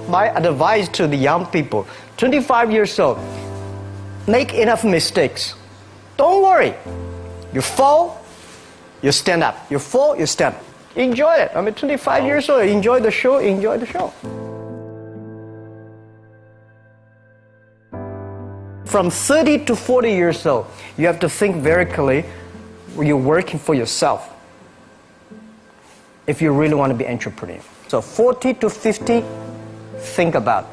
my advice to the young people, 25 years old, make enough mistakes. Don't worry. You fall, you stand up. You fall, you stand up. Enjoy it. I mean, 25 years old, enjoy the show, enjoy the show. From 30 to 40 years old, you have to think very clearly, you're working for yourself if you really want to be an entrepreneur. So 40 to 50, think about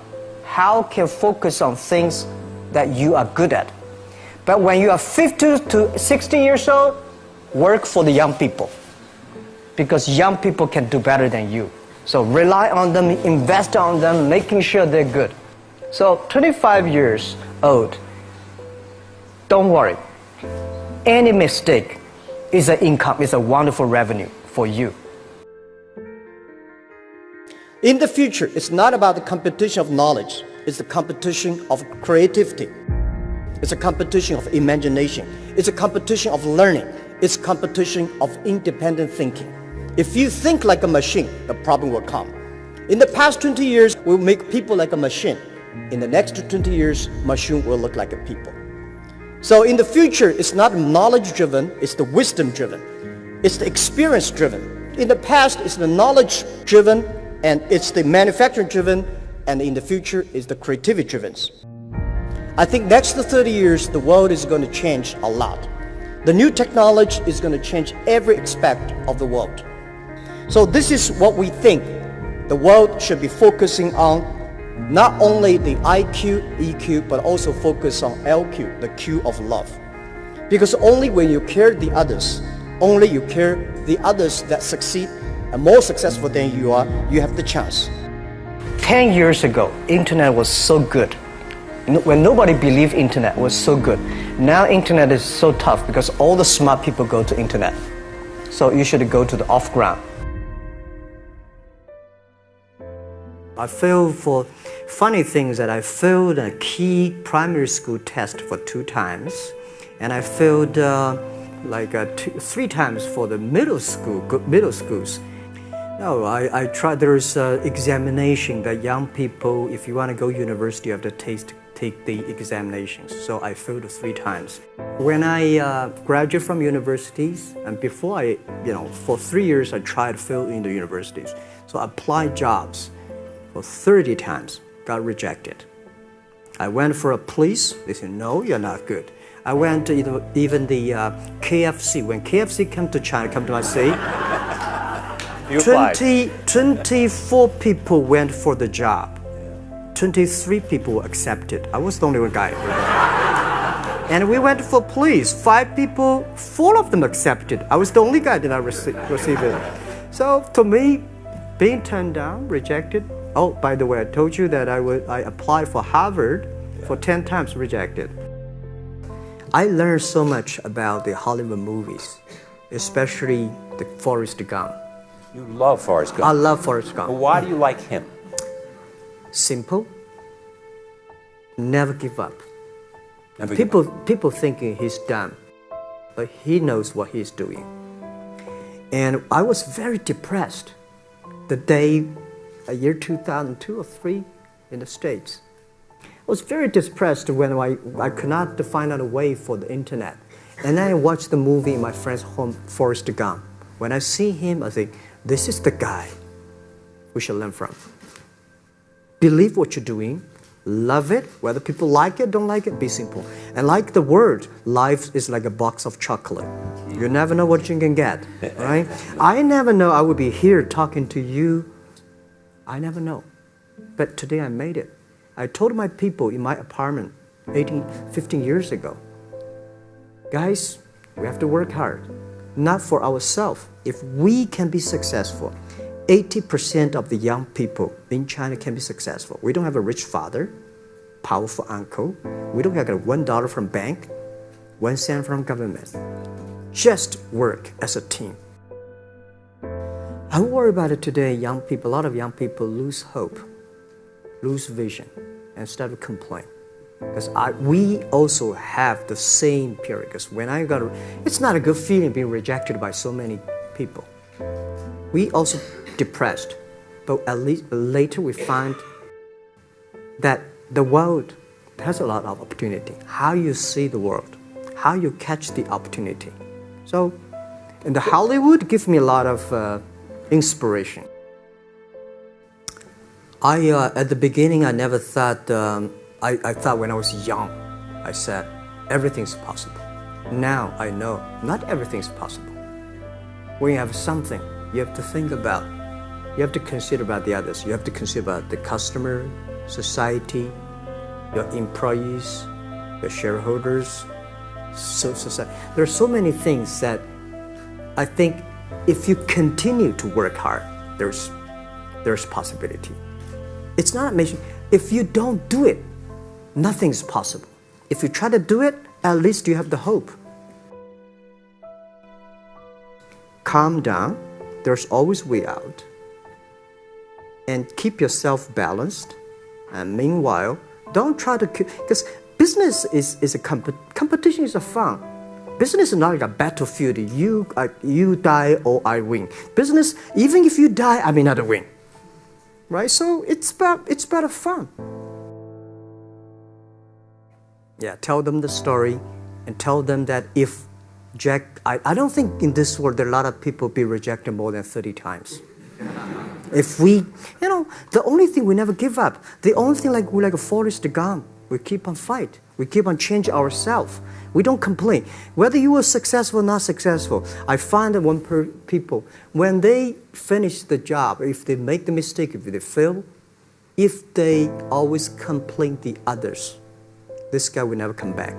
how can you focus on things that you are good at. But when you are 50 to 60 years old, work for the young people, because young people can do better than you. So rely on them, invest on them, making sure they're good. So 25 years old, don't worry. Any mistake is an income, is a wonderful revenue for you. In the future, it's not about the competition of knowledge. It's the competition of creativity. It's a competition of imagination. It's a competition of learning. It's a competition of independent thinking. If you think like a machine, the problem will come. In the past 20 years, we'll make people like a machine. In the next 20 years, machine will look like a people. So in the future, it's not knowledge-driven, it's the wisdom-driven. It's the experience-driven. In the past, it's the knowledge-driven, and it's the manufacturing-driven, and in the future, it's the creativity-driven. I think next 30 years, the world is going to change a lot. The new technology is going to change every aspect of the world. So this is what we think the world should be focusing on, not only the IQ, EQ, but also focus on LQ, the Q of love. Because only when you care the others, only you care the others that succeed and more successful than you are, you have the chance. 10 years ago, internet was so good. When nobody believed internet was so good. Now internet is so tough because all the smart people go to internet. So you should go to the off-ground. I failed for funny things that I failed a key primary school test for 2 times. And I failed 3 times for the middle schools. No, I tried. There's an examination that young people, if you want to go to university, you have to take the examinations. So I failed 3 times. When I graduated from universities, and before for 3 years I tried to fill in the universities. So I applied jobs for 30 times, got rejected. I went for a police, they said, no, you're not good. I went to even the KFC. When KFC came to China, come to my city, 24 people went for the job. 23 people were accepted. I was the only one guy. And we went for police. 5 people, 4 of them accepted. I was the only guy that I received it. So to me, being turned down, rejected. Oh, by the way, I told you that I applied for Harvard for 10 times, rejected. I learned so much about the Hollywood movies, especially the Forrest Gump. You love Forrest Gump. I love Forrest Gump. Well, why do you like him? Simple. Never give up. Never give up. People thinking he's dumb, but he knows what he's doing. And I was very depressed the day, year 2002 or 3 in the States. I was very depressed when I could not find out a way for the internet. And then I watched the movie in my friend's home, Forrest Gump. When I see him, I think, this is the guy we should learn from. Believe what you're doing, love it, whether people like it, don't like it, be simple. And like the word, life is like a box of chocolate. You never know what you can get, right? I never know I would be here talking to you. I never know. But today I made it. I told my people in my apartment 15 years ago, guys, we have to work hard, not for ourselves. If we can be successful, 80% of the young people in China can be successful. We don't have a rich father, powerful uncle. We don't have $1 from bank, 1 cent from government. Just work as a team. I worry about it today. Young people, a lot of young people lose hope, lose vision, and start to complain. Because we also have the same period. Because when it's not a good feeling being rejected by so many people. We also depressed, but at least later we find that the world has a lot of opportunity. How you see the world, how you catch the opportunity. So, and the Hollywood gives me a lot of inspiration. At the beginning, I never thought, I thought when I was young, I said, everything's possible. Now I know not everything's possible. When you have something, you have to think about, you have to consider about the others. You have to consider about the customer, society, your employees, your shareholders, society. There are so many things that I think if you continue to work hard, there's possibility. It's not amazing. If you don't do it, nothing's possible. If you try to do it, at least you have the hope. Calm down. There's always a way out. And keep yourself balanced. And meanwhile, don't try to, because business is a competition is a fun. Business is not like a battlefield. You die or I win. Business, even if you die, I may not win. Right? So it's about fun. Yeah, tell them the story and tell them that if Jack, I don't think in this world there are a lot of people be rejected more than 30 times. If we, the only thing we never give up, the only thing we're like a Forrest Gump, we keep on fight. We keep on changing ourselves. We don't complain. Whether you were successful or not successful, I find that people, when they finish the job, if they make the mistake, if they fail, if they always complain the others, this guy will never come back.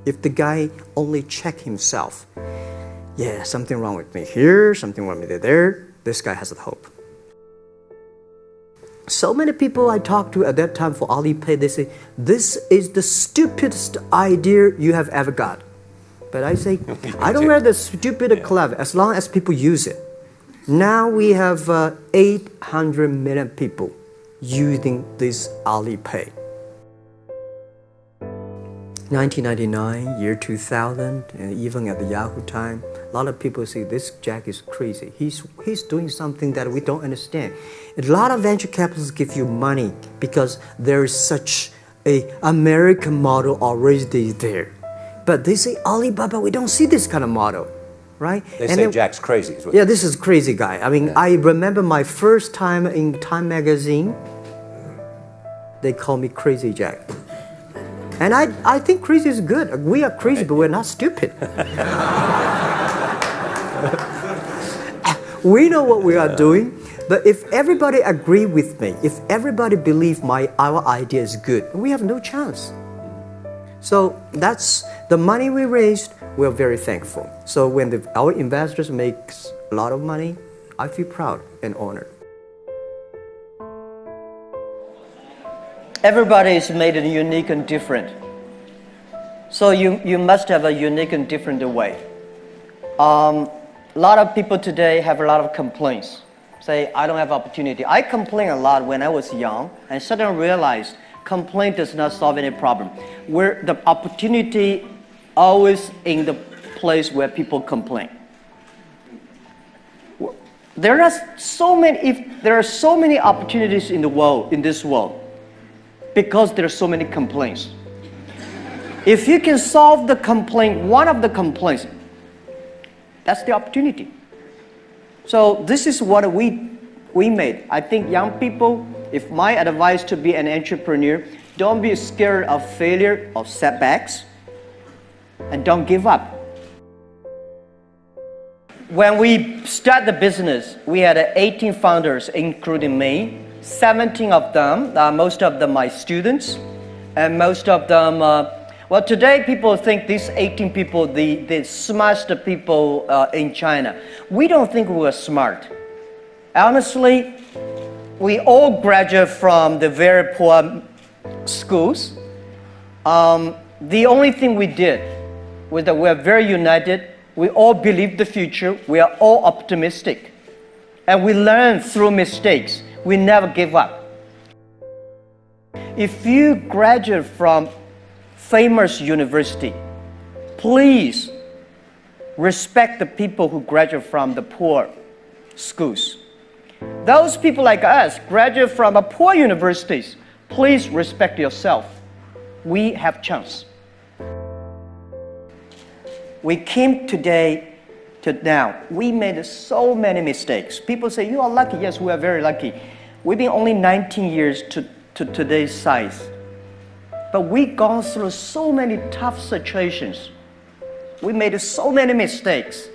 If the guy only check himself, yeah, something wrong with me here, something wrong with me there, this guy has the hope. So many people I talked to at that time for Alipay, they say, this is the stupidest idea you have ever got. But I say, I don't wear the stupid clever as long as people use it. Now we have 800 million people using this Alipay. 1999, year 2000, and even at the Yahoo time, a lot of people say this Jack is crazy. He's doing something that we don't understand. A lot of venture capitalists give you money because there is such an American model already there. But they say, Alibaba, we don't see this kind of model, right? They say Jack's crazy. Yeah, this is crazy guy. I mean, I remember my first time in Time magazine, they call me Crazy Jack. And I think crazy is good. We are crazy, but we're not stupid. We know what we are doing, but if everybody agree with me, if everybody believe our idea is good, we have no chance. So that's the money we raised. We're very thankful. So when our investors make a lot of money, I feel proud and honored. Everybody is made unique and different. So you must have a unique and different way. A lot of people today have a lot of complaints. Say, I don't have opportunity. I complained a lot when I was young and suddenly realized complaint does not solve any problem. Where the opportunity always in the place where people complain. There are so many opportunities in the world, in this world, because there are so many complaints. If you can solve the complaint, one of the complaints, that's the opportunity. So this is what we made. I think young people, if my advice to be an entrepreneur, don't be scared of failure or setbacks, and don't give up. When we start the business, we had 18 founders, including me. 17 of them, most of them my students, and most of them, well, today people think these 18 people, the smartest people in China. We don't think we're smart. Honestly, we all graduate from the very poor schools. The only thing we did was that we're very united. We all believe the future. We are all optimistic. And we learn through mistakes. We never give up. If you graduate from famous university, please respect the people who graduate from the poor schools. Those people like us graduate from poor universities. Please respect yourself. We have chance. We came today to now. We made so many mistakes. People say, you are lucky. Yes, we are very lucky. We've been only 19 years to today's size. But we've gone through so many tough situations. We made so many mistakes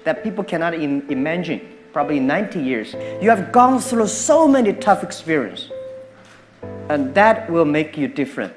that people cannot imagine. Probably 90 years. You have gone through so many tough experiences. And that will make you different.